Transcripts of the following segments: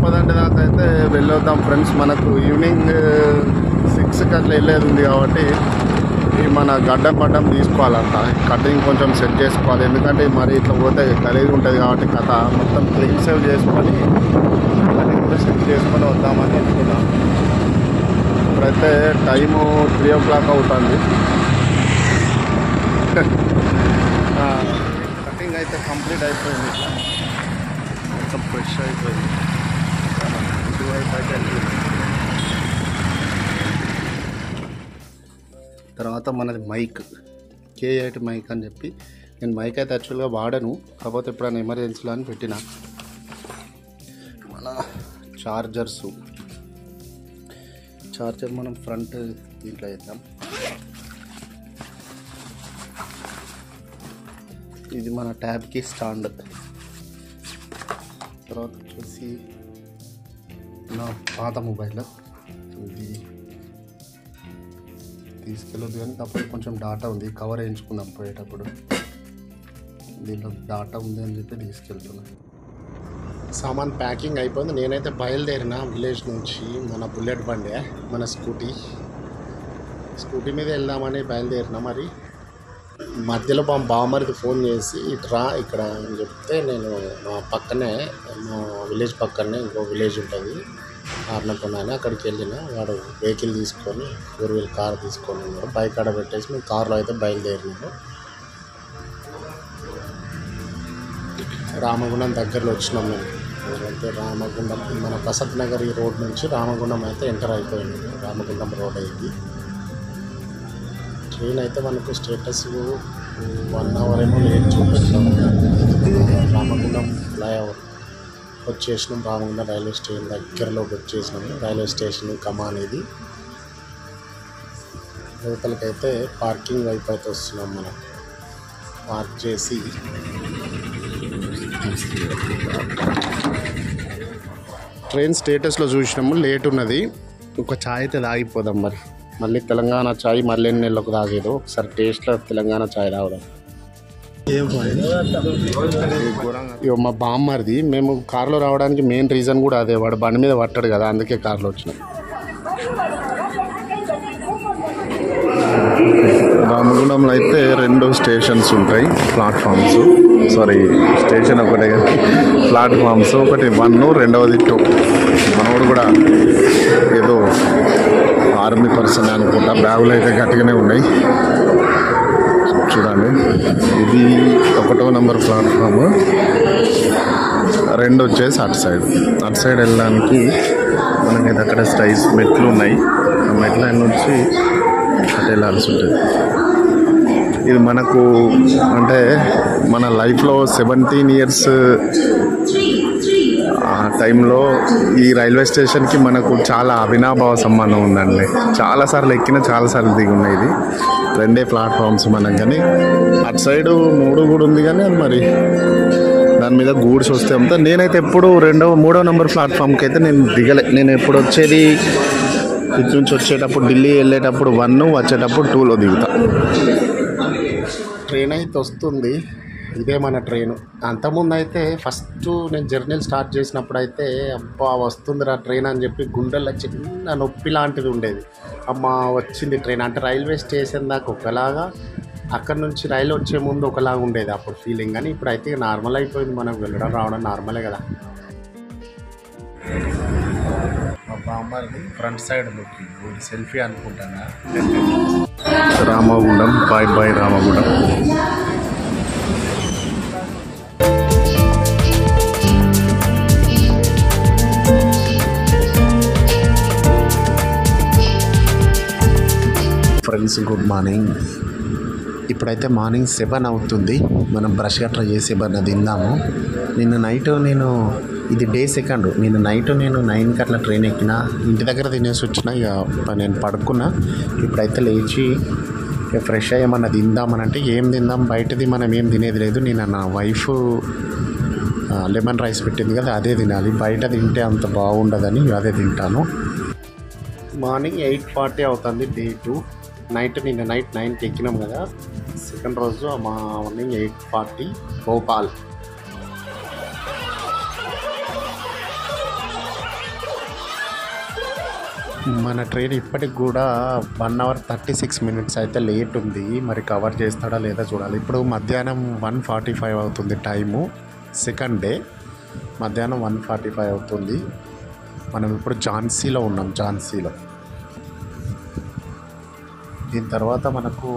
గోపదండి దాకా అయితే వెళ్ళొద్దాం ఫ్రెండ్స్. మనకు ఈవినింగ్ 6కి అట్లా వెళ్ళేది ఉంది కాబట్టి మన గడ్డం తీసుకోవాలంట. కటింగ్ కొంచెం సెట్ చేసుకోవాలి, ఎందుకంటే మరి ఇట్లా పోతే గలీజ్ ఉంటుంది కాబట్టి కథ మొత్తం క్లీన్ సేవ్ చేసుకొని కటింగ్ కూడా సెట్ చేసుకొని వద్దామని అనుకున్నాం. ఇప్పుడైతే టైము 3 o'clock అవుతుంది. కటింగ్ అయితే కంప్లీట్ అయిపోయింది, ఇట్లా మొత్తం ఫ్రెష్ అయిపోయింది. తర్వాత మనది మైక్, K8 మైక్ అని చెప్పి, నేను మైక్ అయితే యాక్చువల్గా వాడను, కాకపోతే ఎప్పుడైనా ఎమర్జెన్సీలో అని పెట్టిన. మన చార్జర్ మనం ఫ్రంట్ దీంట్లో వేద్దాం. ఇది మన ట్యాబ్కి స్టాండ్. తర్వాత వచ్చేసి నా పాత మొబైల్, ఇది తీసుకెళ్ళొద్దు కానీ కాకపోతే కొంచెం డాటా ఉంది, కవర్ వేయించుకున్నాం పోయేటప్పుడు. దీంట్లో డాటా ఉంది అని చెప్పి తీసుకెళ్తున్నాను. సామాన్ ప్యాకింగ్ అయిపోయింది. నేనైతే బయలుదేరిన విలేజ్ నుంచి. మన బుల్లెట్ బండి, మన స్కూటీ మీద వెళ్దామని బయలుదేరిన. మరి మధ్యలో మా బామ్మరిది ఫోన్ చేసి ఇట్రా ఇక్కడ అని చెప్తే, నేను మా పక్కనే, మా విలేజ్ పక్కనే ఇంకో విలేజ్ ఉంటుంది ఆర్నకొండ, అక్కడికి వెళ్ళిన. వాడు వెహికల్ తీసుకొని 4-wheel కార్ తీసుకొని ఉన్నాడు. బైక్ ఆడ పెట్టేసి మేము కార్లో అయితే బయలుదేరినాము. రామగుండం దగ్గరలో వచ్చినాం మేము. అయితే రామగుండం మన ప్రసాద్ నగర్ ఈ రోడ్ నుంచి రామగుండం అయితే ఎంటర్ అయిపోయింది. రామగుండం రోడ్ అయింది. ట్రైన్ అయితే మనకు స్టేటస్ 1 hour ఏమో లేట్ చూపెట్టాము. రామగుండం ఫ్లైఓవర్ వచ్చేసినాం. రామగుండం రైల్వే స్టేషన్ దగ్గరలోకి వచ్చేసినాము. రైల్వే స్టేషన్ కమాన్ ఇది. లోపలికైతే పార్కింగ్ వైపు అయితే వస్తున్నాం. మనం పార్క్ చేసి ట్రైన్ స్టేటస్లో చూసినాము, లేట్ ఉన్నది. ఒక ఛాయ్ అయితే తాగిపోదాం. మళ్ళీ తెలంగాణ ఛాయ్ మళ్ళీ ఎన్ని నెలలకు తాగేదో ఒకసారి టేస్ట్లో తెలంగాణ ఛాయ్ తాగుదాం. ఇగో మా బామ్మరిది, మేము కార్లో రావడానికి మెయిన్ రీజన్ కూడా అదే, వాడు బండి మీద పట్టాడు కదా, అందుకే కార్లో వచ్చినాం. రామగుండంలో అయితే 2 స్టేషన్స్ ఉంటాయి, ప్లాట్ఫామ్స్. స్టేషన్ ఒకటే కానీ ప్లాట్ఫామ్స్, ఒకటి 1, రెండవది 2. మనోడు కూడా ఏదో ఆర్మీ పర్సన్ అనుకుంటా. బ్యాగులు అయితే గట్టిగానే ఉన్నాయి చూడండి. ఇది 1వ నెంబర్ ప్లాట్ఫామ్. 2 వచ్చేసి అటు సైడ్ వెళ్ళడానికి మనకైతే అక్కడ స్టైల్స్ మెట్లు ఉన్నాయి. ఆ మెట్ల నుంచి అటు వెళ్ళాల్సి ఉంటుంది. ఇది మనకు అంటే మన లైఫ్లో 17 years ఆ టైంలో ఈ రైల్వే స్టేషన్కి మనకు చాలా అవినాభావ సంబంధం ఉందండి. చాలాసార్లు ఎక్కిన, చాలాసార్లు దిగి ఉన్నాయి. ఇది 2 ప్లాట్ఫామ్స్ మనకు. కానీ అటు సైడు 3 కూడా ఉంది, కానీ అది మరి దాని మీద గూడ్స్ వస్తే అంతా. నేనైతే ఎప్పుడు 3వ నెంబర్ ప్లాట్ఫామ్కి అయితే నేను దిగలే. నేను ఎప్పుడు వచ్చేది ఇటు నుంచి వచ్చేటప్పుడు ఢిల్లీ వెళ్ళేటప్పుడు 1, వచ్చేటప్పుడు 2లో దిగుతా. ట్రైన్ అయితే వస్తుంది. ఇదే మన ట్రైను. అంతకుముందు అయితే ఫస్ట్ నేను జర్నీలు స్టార్ట్ చేసినప్పుడు అయితే అబ్బా వస్తుందిరా ట్రైన్ అని చెప్పి గుండెల్లో చిన్న నొప్పి లాంటిది ఉండేది. అమ్మ వచ్చింది ట్రైన్ అంటే. రైల్వే స్టేషన్ దాకా ఒకలాగా, అక్కడ నుంచి రైలు వచ్చే ముందు ఒకలాగా ఉండేది అప్పుడు ఫీలింగ్. కానీ ఇప్పుడు అయితే నార్మల్ అయిపోయింది. మనకు వెళ్ళడం రావడం నార్మలే కదా. మా బామ్మది ఫ్రంట్ సైడ్ లుకింగ్ సెల్ఫీ అనుకుంటానా. Ramagundam, bye Ramagundam. Friends good morning. ఇప్పుడైతే మార్నింగ్ 7 అవుతుంది. మనం బ్రష్ గట్రా చేసి ఏమన్నా తిందాము. నిన్న నైట్ ఇది డే 2. నైట్ 9కి అట్లా ట్రైన్ ఎక్కిన, ఇంటి దగ్గర తినేసి వచ్చిన. ఇక నేను పడుకున్నా. ఇప్పుడైతే లేచి ఇక ఫ్రెష్ అయ్యి ఏమన్నా తిందామని అంటే ఏం తిందాం, బయటది మనం ఏం తినేది లేదు. నేను నా వైఫ్ లెమన్ రైస్ పెట్టింది కదా, అదే తినాలి. బయట తింటే అంత బాగుండదని అదే తింటాను. మార్నింగ్ 8:40 అవుతుంది. డే 2. నిన్న నైట్ 9కి ఎక్కినాం కదా. సెకండ్ రోజు మార్నింగ్ 8:40 భోపాల్. మన ట్రైన్ ఇప్పటికి కూడా 1 hour 36 minutes అయితే లేట్ ఉంది. మరి కవర్ చేస్తాడా లేదా చూడాలి. ఇప్పుడు మధ్యాహ్నం 1:45 అవుతుంది టైము. సెకండ్ డే మధ్యాహ్నం 1:45 అవుతుంది. మనం ఇప్పుడు ఝాన్సీలో ఉన్నాం. ఝాన్సీలో దీని తర్వాత మనకు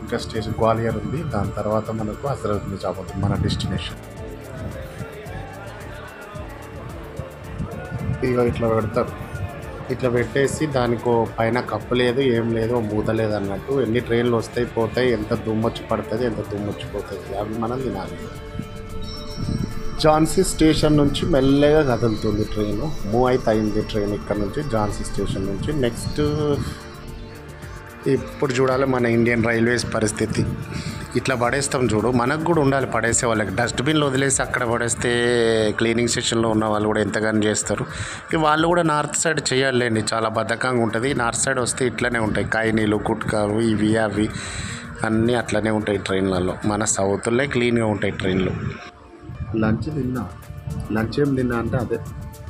ఇంకా స్టేషన్ గ్వాలియర్ ఉంది. దాని తర్వాత మనకు హజరత్ నిజాముద్దీన్ మన డెస్టినేషన్. ఇక ఇట్లా పెడతారు. ఇట్లా పెట్టేసి దానికో పైన కప్పు లేదు, ఏం లేదు, మూత లేదు అన్నట్టు. ఎన్ని ట్రైన్లు వస్తాయి పోతాయి, ఎంత దుమ్మొచ్చి పడుతుంది, ఎంత దుమ్మొచ్చి పోతుంది, అవి మనం తినాలి. ఝాన్సీ స్టేషన్ నుంచి మెల్లగా కదులుతుంది ట్రైన్. మూవ్ అయితే అయింది ట్రైన్ ఇక్కడ నుంచి ఝాన్సీ స్టేషన్ నుంచి. నెక్స్ట్ ఇప్పుడు చూడాలి మన ఇండియన్ రైల్వేస్ పరిస్థితి. ఇట్లా పడేస్తాం చూడు, మనకు కూడా ఉండాలి పడేసే వాళ్ళకి. డస్ట్బిన్లో వదిలేసి అక్కడ పడేస్తే క్లీనింగ్ సెక్షన్లో ఉన్న వాళ్ళు కూడా ఎంతగానో చేస్తారు. ఇక వాళ్ళు కూడా నార్త్ సైడ్ చేయాలండి, చాలా బద్ధకంగా ఉంటుంది. నార్త్ సైడ్ వస్తే ఇట్లనే ఉంటాయి, కాయనీలు గుట్కాలు ఇవి అవి అన్నీ అట్లనే ఉంటాయి ట్రైన్లలో. మన సౌత్లో క్లీన్గా ఉంటాయి ట్రైన్లు. లంచ్ తిన్నా. లంచ్ ఏం తిన్నా అంటే అదే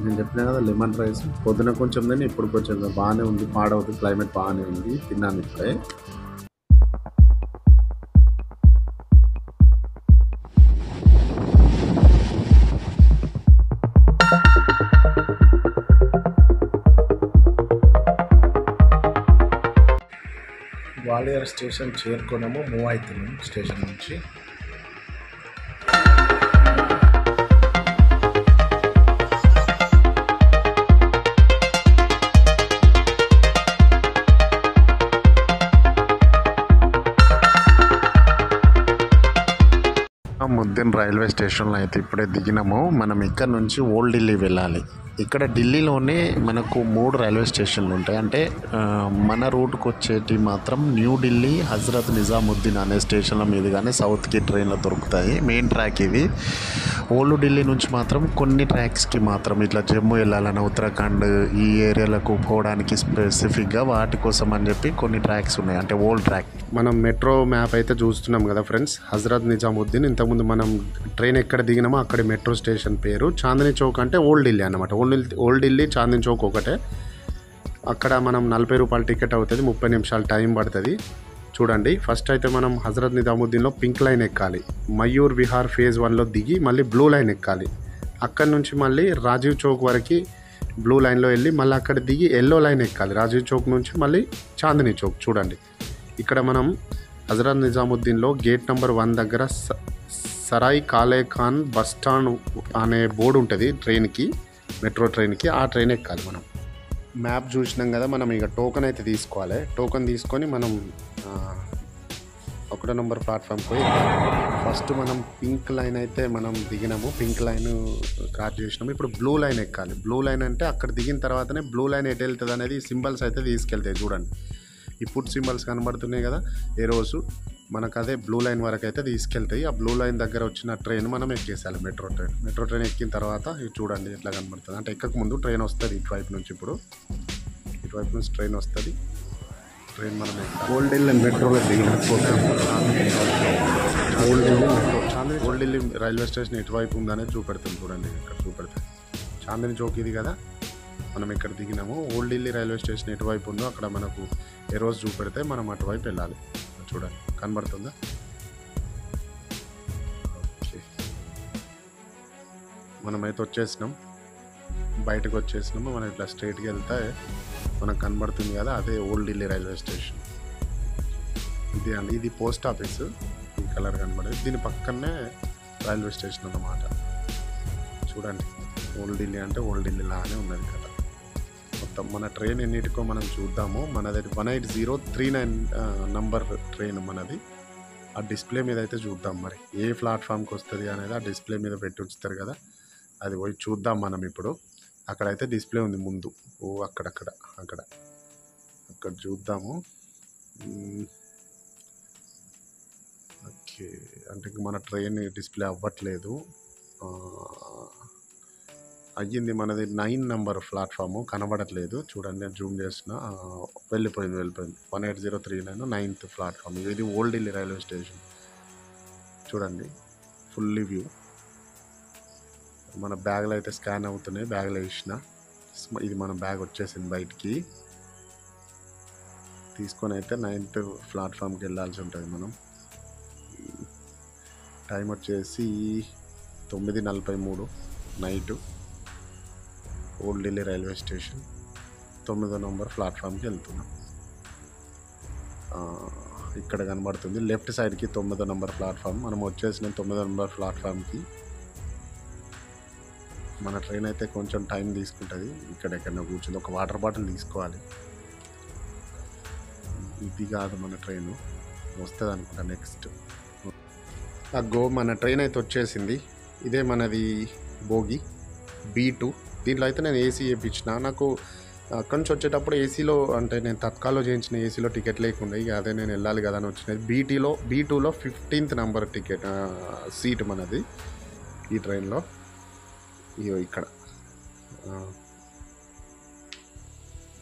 నేను చెప్పినా కదా, లెమన్ రైస్. పొద్దున కొంచెం తిని ఇప్పుడు కొంచెం బాగానే ఉంది, పాడవుతుంది, క్లైమేట్ బాగానే ఉంది, తిన్నాను ఇప్పుడే. గ్వాలియర్ స్టేషన్ చేరుకున్నాము, మూవ్ అవుతున్నాము స్టేషన్ నుంచి. నిజాముద్దీన్ రైల్వే స్టేషన్లో అయితే ఇప్పుడే దిగినాము. మనం ఇక్కడ నుంచి ఓల్డ్ ఢిల్లీ వెళ్ళాలి. ఇక్కడ ఢిల్లీలోనే మనకు 3 రైల్వే స్టేషన్లు ఉంటాయి. అంటే మన రూట్కి వచ్చేటి మాత్రం న్యూ ఢిల్లీ, హజరత్ నిజాముద్దీన్ అనే స్టేషన్ల మీదుగానే సౌత్కి ట్రైన్లు దొరుకుతాయి. మెయిన్ ట్రాక్ ఇవి. ఓల్డ్ ఢిల్లీ నుంచి మాత్రం కొన్ని ట్రాక్స్కి మాత్రం ఇట్లా జమ్మూ వెళ్ళాలన్న ఉత్తరాఖండ్ ఈ ఏరియాలకు పోవడానికి స్పెసిఫిక్గా వాటి కోసం అని చెప్పి కొన్ని ట్రాక్స్ ఉన్నాయి, అంటే ఓల్డ్ ట్రాక్. మనం మెట్రో మ్యాప్ అయితే చూస్తున్నాం కదా ఫ్రెండ్స్, హజరత్ నిజాముద్దీన్. ఇంతకుముందు మనం ట్రైన్ ఎక్కడ దిగినామో అక్కడ మెట్రో స్టేషన్ పేరు. చాందినీ చౌక్ అంటే ఓల్డ్ ఢిల్లీ అన్నమాట. ఓల్డ్ ఢిల్లీ చాందినీ చౌక్ ఒకటే. అక్కడ మనం 40 రూపాయల టికెట్ అవుతుంది, 30 నిమిషాలు టైం పడుతుంది. చూడండి, ఫస్ట్ అయితే మనం హజరత్ నిజాముద్దీన్లో పింక్ లైన్ ఎక్కాలి. మయూర్ విహార్ ఫేజ్ 1లో దిగి మళ్ళీ బ్లూ లైన్ ఎక్కాలి. అక్కడి నుంచి మళ్ళీ రాజీవ్ చౌక్ వరకు బ్లూ లైన్లో వెళ్ళి మళ్ళీ అక్కడ దిగి ఎల్లో లైన్ ఎక్కాలి. రాజీవ్ చౌక్ నుంచి మళ్ళీ చాందినీ చౌక్. చూడండి, ఇక్కడ మనం హజరత్ నిజాముద్దీన్లో గేట్ నెంబర్ 1 దగ్గర సరాయ్ కాలే ఖాన్ బస్ స్టాండ్ అనే బోర్డు ఉంటుంది ట్రైన్కి, మెట్రో ట్రైన్కి. ఆ ట్రైన్ ఎక్కాలి మనం. మ్యాప్ చూసినాం కదా, మనం ఇక టోకెన్ అయితే తీసుకోవాలి. టోకెన్ తీసుకొని మనం 1వ నెంబర్ ప్లాట్ఫామ్ పోయి ఫస్ట్ మనం పింక్ లైన్ అయితే మనం దిగినాము. పింక్ లైన్ క్రాస్ చేసినాము. ఇప్పుడు బ్లూ లైన్ ఎక్కాలి. బ్లూ లైన్ అంటే అక్కడ దిగిన తర్వాతనే బ్లూ లైన్ ఎటు వెళ్తుంది అనేది సింబల్స్ అయితే తీసుకెళ్తాయి. చూడండి, ఈ ఫుడ్ సింబల్స్ కనబడుతున్నాయి కదా, ఏ రోజు మనకు అదే బ్లూ లైన్ వరకు అయితే తీసుకెళ్తాయి. ఆ బ్లూ లైన్ దగ్గర వచ్చిన ట్రైన్ మనం ఎక్కేసాలి, మెట్రో ట్రైన్. మెట్రో ట్రైన్ ఎక్కిన తర్వాత ఇది చూడండి ఎట్లా కనబడుతుంది. అంటే ఎక్కక ముందు ట్రైన్ వస్తుంది ఇటువైపు నుంచి. ఇప్పుడు ఇటువైపు నుంచి ట్రైన్ వస్తుంది. ట్రైన్ మనం ఓల్డ్ ఢిల్లీ మెట్రోలో దిగినప్పుడు ఓల్డ్ ఢిల్లీ రైల్వే స్టేషన్ ఎటువైపు ఉందనేది చూపెడుతుంది. చూడండి, ఇక్కడ చూపెడుతుంది. చాందినీ చౌక్ ఇది కదా, మనం ఇక్కడ దిగినాము. ఓల్డ్ ఢిల్లీ రైల్వే స్టేషన్ ఎటువైపు ఉందో అక్కడ మనకు ఏ రోజు చూపెడితే మనం అటువైపు వెళ్ళాలి. చూడండి, కనబడుతుందా? ఓకే, మనమైతే వచ్చేసినాం, బయటకు వచ్చేసినాము. మనం ఇట్లా స్ట్రైట్గా వెళ్తే మనకు కనబడుతుంది కదా, అదే ఓల్డ్ ఢిల్లీ రైల్వే స్టేషన్. ఇది అండి, ఇది పోస్ట్ ఆఫీసు. ఈ కలర్ కనబడేది. దీని పక్కనే రైల్వే స్టేషన్ అన్నమాట. చూడండి, ఓల్డ్ ఢిల్లీ అంటే ఓల్డ్ ఢిల్లీ లానే ఉన్నది కదా మొత్తం. మన ట్రైన్ ఎన్నిటికో మనం చూద్దాము. మనది 18039 నంబర్ ట్రైన్ మనది. ఆ డిస్ప్లే మీద అయితే చూద్దాం, మరి ఏ ప్లాట్ఫామ్కి వస్తుంది అనేది ఆ డిస్ప్లే మీద పెట్టి ఉంచుతారు కదా, అది పోయి చూద్దాం మనం ఇప్పుడు. అక్కడైతే డిస్ప్లే ఉంది ముందు. అక్కడ చూద్దాము. ఓకే, అంటే మన ట్రైన్ డిస్ప్లే అవ్వట్లేదు. అయ్యింది, మనది 9 నెంబర్ ప్లాట్ఫాము కనబడట్లేదు. చూడండి, నేను జూమ్ చేసిన, వెళ్ళిపోయింది 18039 9th ప్లాట్ఫామ్. ఇది ఓల్డ్ ఢిల్లీ రైల్వే స్టేషన్. చూడండి, ఫుల్లీ వ్యూ. మన బ్యాగులు అయితే స్కాన్ అవుతున్నాయి. బ్యాగులు వేసిన ఇది మన బ్యాగ్ వచ్చేసింది బయటికి తీసుకొని అయితే 9th ప్లాట్ఫామ్కి వెళ్ళాల్సి ఉంటుంది మనం. టైం వచ్చేసి 9:43 night. Old Delhi railway station 9వ నంబర్ ప్లాట్ఫామ్కి వెళ్తున్నాం. ఇక్కడ కనబడుతుంది లెఫ్ట్ సైడ్కి 9వ నంబర్ ప్లాట్ఫామ్. మనం వచ్చేసిన 9వ నంబర్ ప్లాట్ఫామ్కి. మన ట్రైన్ అయితే కొంచెం టైం తీసుకుంటుంది. ఎక్కడెక్కడో కూర్చుంది. ఒక వాటర్ బాటిల్ తీసుకోవాలి. ఇది కాదు మన ట్రైన్, వస్తుంది అనుకుంటా నెక్స్ట్. మన ట్రైన్ అయితే వచ్చేసింది. ఇదే మనది బోగి B2. దీంట్లో అయితే నేను ఏసీ వేయించిన. నాకు అక్కడి నుంచి వచ్చేటప్పుడు ఏసీలో, అంటే నేను తత్కాల్లో చేయించిన ఏసీలో టికెట్ లేకుండా, ఇక అదే నేను వెళ్ళాలి కదా అని వచ్చినది. B2లో 15th నంబర్ టికెట్ సీట్ మనది ఈ ట్రైన్లో. ఇయో ఇక్కడ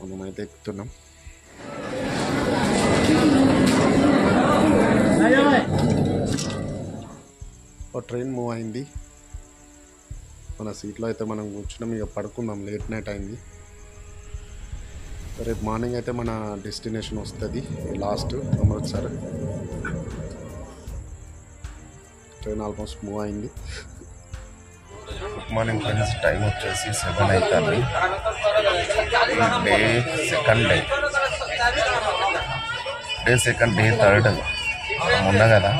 మనమైతే ఎక్కుతున్నాం. ట్రైన్ మూవ్ అయింది. మన సీట్లో అయితే మనం కూర్చున్నాం. ఇక పడుకుందాం, లేట్ నైట్ అయింది. రేపు మార్నింగ్ అయితే మన డెస్టినేషన్ వస్తుంది last Amritsar. Train almost move అయింది. గుడ్ మార్నింగ్ ఫ్రెండ్స్, టైం వచ్చేసి 7 అవుతుంది. డే సెకండ్ డే థర్డ్ మొన్న కదా,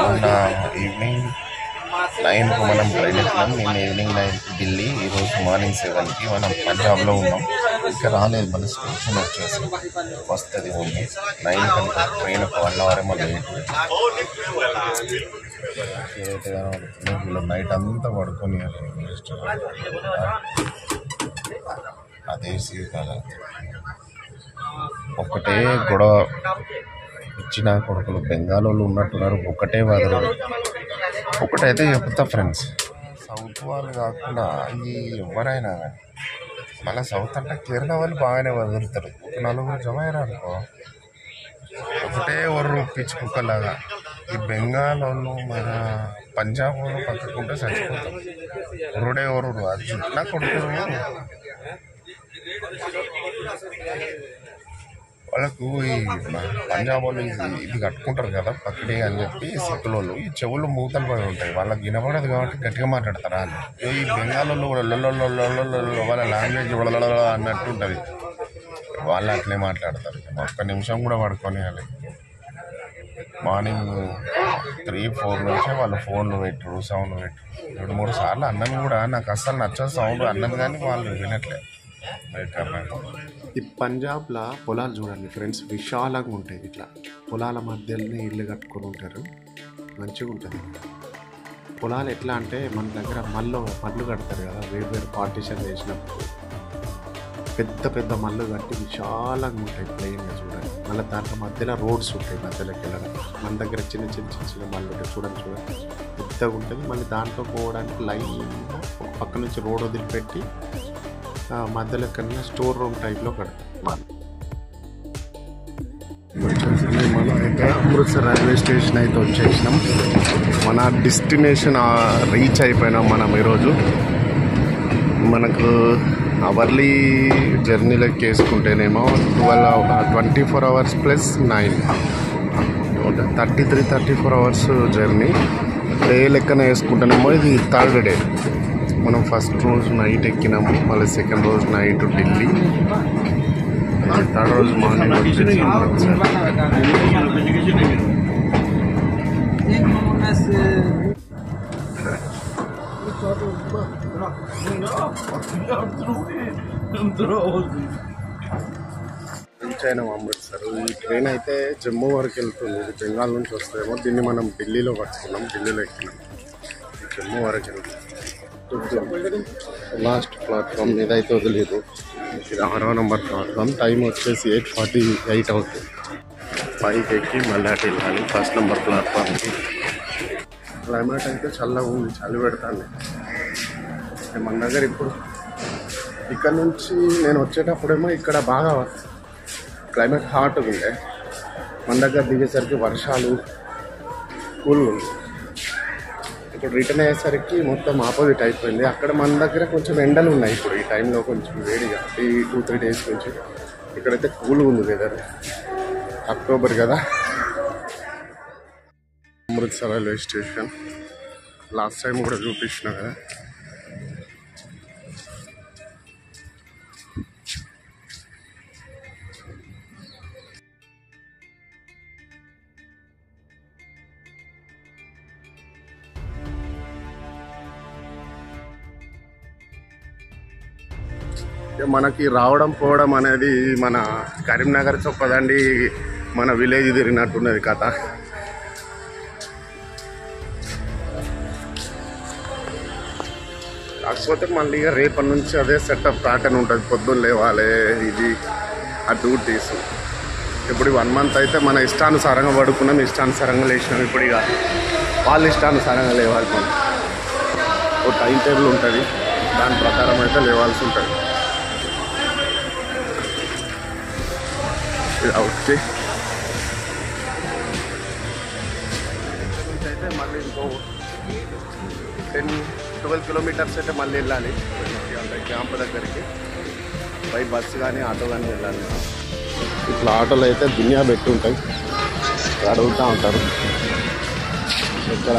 మొన్న ఈవినింగ్ 9కు మనం ట్రైన్ ఎక్కినాం. నేను ఈవినింగ్ 9కి ఢిల్లీ, ఈరోజు మార్నింగ్ 7కి మనం పంజాబ్లో ఉన్నాం. ఇంకా రాలేదు, మన స్టేషన్ వచ్చేసి వస్తుంది ఓన్లీ 9 కంటే. ట్రైన్ ఒక 1 అవర్ ఏమో లేట్. ఏదైతే వీళ్ళు నైట్ అంతా పడుకొని అదే సీట్ కదా, ఒక్కటే గొడవ. ఇచ్చిన కొడుకులు బెంగాలోళ్ళు ఉన్నట్టున్నారు, ఒకటే వదలరు. ఒకటైతే చెప్తా ఫ్రెండ్స్, సౌత్ వాళ్ళు కాకుండా ఈ ఎవరైనా కానీ, మళ్ళీ సౌత్ అంటే కేరళ వాళ్ళు బాగానే వదులుతారు. ఒక 4 జమ అయ్యారు అనుకో, ఒకటే ఒర్రు పిచ్చి కుక్కలాగా. ఈ బెంగాల్ వాళ్ళు, మన పంజాబ్ వాళ్ళు పక్కకుంటే చచ్చిపోతారు. ఒరుడే ఒరుడు. అది చుట్టిన కొడుకులు వాళ్ళకు ఈ పంజాబ్ వాళ్ళు ఇది కట్టుకుంటారు కదా పక్కడే అని చెప్పి, సిక్కుల వాళ్ళు ఈ చెవులు మూతలు పడి ఉంటాయి. వాళ్ళకి వినపడదు కాబట్టి గట్టిగా మాట్లాడతారా అని. ఈ బెంగాల్ వాళ్ళు వాళ్ళ లాంగ్వేజ్ అన్నట్టు ఉంటుంది. వాళ్ళు అట్లే మాట్లాడతారు. ఒక్క నిమిషం కూడా పడుకొని మార్నింగ్ 3-4 నుంచే వాళ్ళు ఫోన్లు పెట్టరు, సౌండ్ పెట్టరు. 2-3 సార్లు అన్నది కూడా నాకు అస్సలు నచ్చదు సౌండ్ అన్నది, కానీ వాళ్ళు వినట్లేదు. ఈ పంజాబ్లో పొలాలు చూడండి ఫ్రెండ్స్, విశాలంగా ఉంటాయి. ఇట్లా పొలాల మధ్యలోనే ఇల్లు కట్టుకొని ఉంటారు, మంచిగా ఉంటుంది. పొలాలు ఎట్లా అంటే మన దగ్గర మళ్ళు కడతారు కదా, వేరు పార్టీషన్ చేసినప్పుడు పెద్ద పెద్ద మళ్ళు కట్టి విశాలంగా ఉంటాయి, ప్లెయిన్గా చూడండి. మళ్ళీ దాంట్లో మధ్యలో రోడ్స్ ఉంటాయి, మధ్యలోకి వెళ్ళడం. మన దగ్గర చిన్న మళ్ళు ఉంటాయి, చూడండి పెద్దగా ఉంటుంది. మళ్ళీ దాంట్లో పోవడానికి లైన్ పక్క నుంచి రోడ్ వదిలిపెట్టి మధ్యలో కన్నా స్టోర్ రూమ్ టైప్లో కడతాం. మనం అయితే అమృత్సర్ రైల్వే స్టేషన్ అయితే వచ్చేసినాం. మన డెస్టినేషన్ రీచ్ అయిపోయినాం మనం ఈరోజు. మనకు అవర్లీ జర్నీలోకి వేసుకుంటేనేమో 24 hours ప్లస్ 9 34 hours జర్నీ. డే లెక్కన వేసుకుంటేనేమో ఇది 3rd డే. మనం ఫస్ట్ రోజు నైట్ ఎక్కినాము, మళ్ళీ సెకండ్ రోజు నైట్ ఢిల్లీ, 3rd రోజు మార్నింగ్ వచ్చేసి అయినాం అమృత్సర్. ఈ ట్రైన్ అయితే జమ్మూ వరకు వెళ్తుంది. ఇది బెంగాల్ నుంచి వస్తాయేమో. దీన్ని మనం ఢిల్లీలో పట్టుకున్నాం, ఢిల్లీలో ఎక్కినాం. జమ్మూ వరకు వెళ్తాం. లాస్ట్ ప్లాట్ఫామ్ మీద అయితే వదిలేదు. ఇది 6వ నంబర్ ప్లాట్ఫామ్. టైం వచ్చేసి 8:48 అవుతుంది. 5కి ఎక్కి మళ్ళీ అటు వెళ్ళాలి ఫస్ట్ నంబర్ ప్లాట్ఫామ్కి. క్లైమేట్ అయితే చల్లగా ఉంది, చలి పెడతాను. మన దగ్గర ఇప్పుడు ఇక్కడ నుంచి నేను వచ్చేటప్పుడేమో ఇక్కడ బాగా క్లైమేట్ హాట్గా ఉండే, మన దగ్గర దిగేసరికి వర్షాలు కూల్గా ఉంది. ఇప్పుడు రిటర్న్ అయ్యేసరికి మొత్తం ఆపోజిట్ అయిపోయింది. అక్కడ మన దగ్గర కొంచెం ఎండలు ఉన్నాయి ఇప్పుడు ఈ టైంలో, కొంచెం వేడిగా ఈ 2-3 డేస్ నుంచి. ఇక్కడైతే కూల్గా ఉంది వెదర్, అక్టోబర్ కదా. Amritsar railway station last time కూడా చూపించిన కదా. మనకి రావడం పోవడం అనేది మన కరీంనగర్ చొప్పదండి, మన విలేజ్ తిరిగినట్టున్నది కథ. కాకపోతే మళ్ళీ ఇక రేపటి నుంచి అదే సెటప్ ప్యాటర్న్ ఉంటుంది. పొద్దున్న లేవాలి, ఇది ఆ డ్యూటీస్. ఇప్పుడు 1 month అయితే మన ఇష్టానుసారంగా పడుకున్నాం, ఇష్టానుసారంగా లేచినాం. ఇప్పుడు ఇక వాళ్ళ ఇష్టానుసారంగా లేవాలి. మనం ఒక టైం టేబుల్ ఉంటుంది, దాని ప్రకారం అయితే లేవాల్సి ఉంటుంది. వచ్చి అయితే మళ్ళీ ఇంకో 10-12 kilometers అయితే మళ్ళీ వెళ్ళాలి క్యాంప్ దగ్గరికి. బై బస్సు కానీ ఆటో కానీ వెళ్ళాలి. ఇట్లా ఆటోలు అయితే దునియా పెట్టి ఉంటాయి, అడుగుతూ ఉంటారు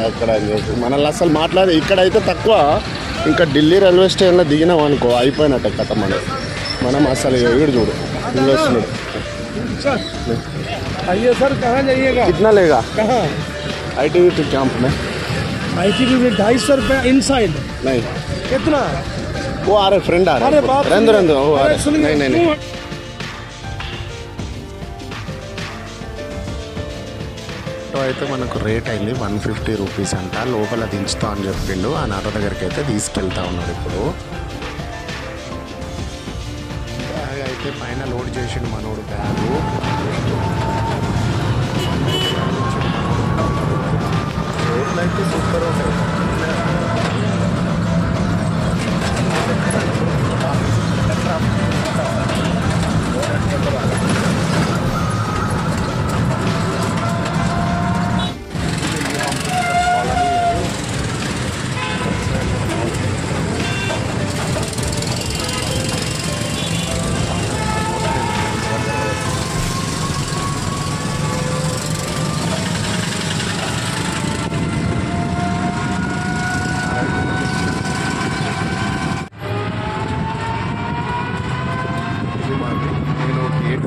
ఎక్కడ అని చెప్పి. మనల్ని అసలు మాట్లాడే ఇక్కడైతే తక్కువ. ఇంకా ఢిల్లీ రైల్వే స్టేషన్లో దిగినాం అనుకో, అయిపోయినట్టే కథ. మనం అసలు వీడు చూడు ఇన్వెస్ట్మెంట్. आइए सर, कहाँ जाइएगा? कितना लेगा? कहाँ? ITBP कैंप में ITBP 250 रुपया इनसाइड। नहीं, कितना? वो आ रहे फ्रेंड आ रहे। अरे बाप, रहने वो आ रहे। नहीं అయితే మనకు రేట్ అయింది 150 రూపీస్ అంట. లోపల దించుతా అని చెప్పిండు. ఆ ఆటో దగ్గరికి అయితే తీసుకెళ్తా ఉన్నాడు. ఇప్పుడు బ్యాగ్ అయితే పైన లోడ్ చేసిండు మనోడు. బ్యాగు రోడ్లు అయితే సూపర్ ఉంటాయి.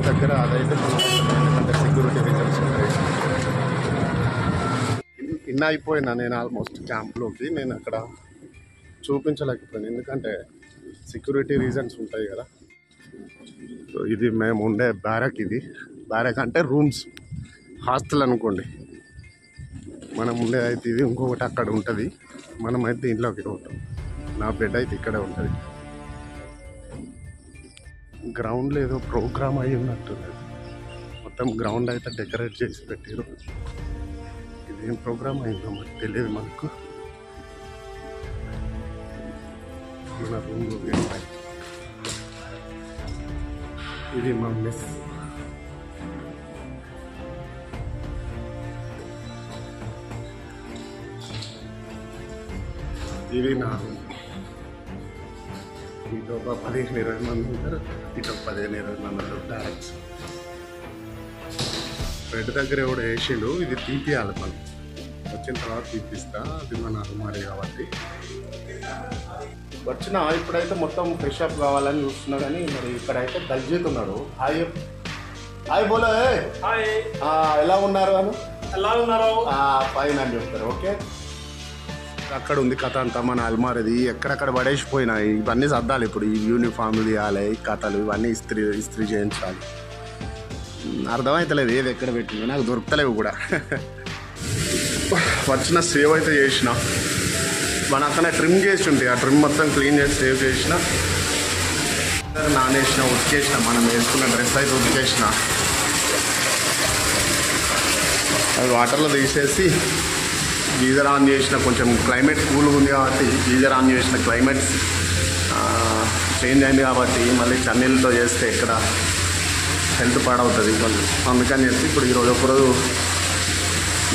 దగ్గర అదైతే ఎందుకంటే సెక్యూరిటీ రీజన్స్ ఉంటాయి. ఇన్న అయిపోయినా నేను ఆల్మోస్ట్ క్యాంప్లోకి. నేను అక్కడ చూపించలేకపోయాను ఎందుకంటే సెక్యూరిటీ రీజన్స్ ఉంటాయి కదా. సో ఇది మేము ఉండే బ్యారక్. ఇది బ్యారక్ అంటే రూమ్స్, హాస్టల్ అనుకోండి. మనం ఉండేది అయితే ఇది. ఇంకొకటి అక్కడ ఉంటుంది, మనమైతే ఇంట్లోకి ఉంటాం. నా బెడ్ అయితే ఇక్కడే ఉంటుంది. గ్రౌండ్లో ఏదో ప్రోగ్రామ్ అయి ఉన్నట్టున్నది. మొత్తం గ్రౌండ్ అయితే డెకరేట్ చేసి పెట్టారు. ఇదేం ప్రోగ్రామ్ అయిందో మరి తెలియదు మనకు. మన రూమ్లో ఇది మా మిస్. ఇది నా రూమ్. ఇటు ఒక 15-20 మంది ఉంటారు, ఇటు ఒక 15-20 మంది ఉంటారు డైరెక్ట్స్. బెడ్ దగ్గర ఎవడు వేసిండు, ఇది తీపియాలి. మనం వచ్చిన తర్వాత తీపిస్తా. అది మన అరుమారి కాబట్టి వచ్చిన. ఇప్పుడైతే మొత్తం ఫ్రెష్ అప్ కావాలని చూస్తున్నా, కానీ మరి ఇక్కడైతే దల్జీత్ ఉన్నాడు. హాయ్ హాయ్ బోలో, ఎలా ఉన్నారు అని. ఎలా ఉన్నారు? ఫైన్ అని చెప్తారు. ఓకే, అక్కడ ఉంది కథ అంతా మన అల్మారది. ఎక్కడెక్కడ పడేసిపోయినాయి ఇవన్నీ సర్దాలి. ఇప్పుడు ఈ యూనిఫామ్లు తీయాలి, కథలు ఇవన్నీ ఇస్త్రీ చేయించాలి. అర్థమవుతలేదు ఏది ఎక్కడ పెట్టిందో, నాకు దొరుకుతలేవు కూడా. వచ్చిన సేవ్ అయితే చేసిన. మన అక్కడ ట్రిమ్ చేసి ఉంటే ఆ ట్రిమ్ మొత్తం క్లీన్ చేసి సేవ్ చేసిన. నానేసిన, ఉతికేసిన. మనం వేసుకున్న డ్రెస్ అయితే ఉతికేసిన. అది వాటర్లో తీసేసి గీజర్ ఆన్ చేసిన. కొంచెం క్లైమేట్ కూల్గా ఉంది కాబట్టి గీజర్ ఆన్ చేసిన. క్లైమేట్ చేంజ్ అయింది కాబట్టి మళ్ళీ చన్నీళ్ళతో చేస్తే ఎక్కడ హెల్త్ పాడవుతుంది కొంచెం. అందుకని చెప్పి ఇప్పుడు ఈరోజు ఒకరోజు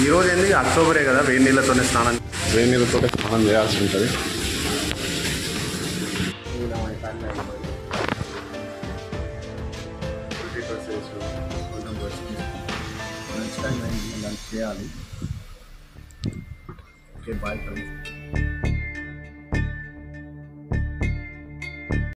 ఈరోజు ఏంది అక్టోబరే కదా, వేడి నీళ్ళతోనే స్నానం చేయాల్సి ఉంటుంది. నెక్స్ట్ టైం లంచ్ చేయాలి. Okay bye friends.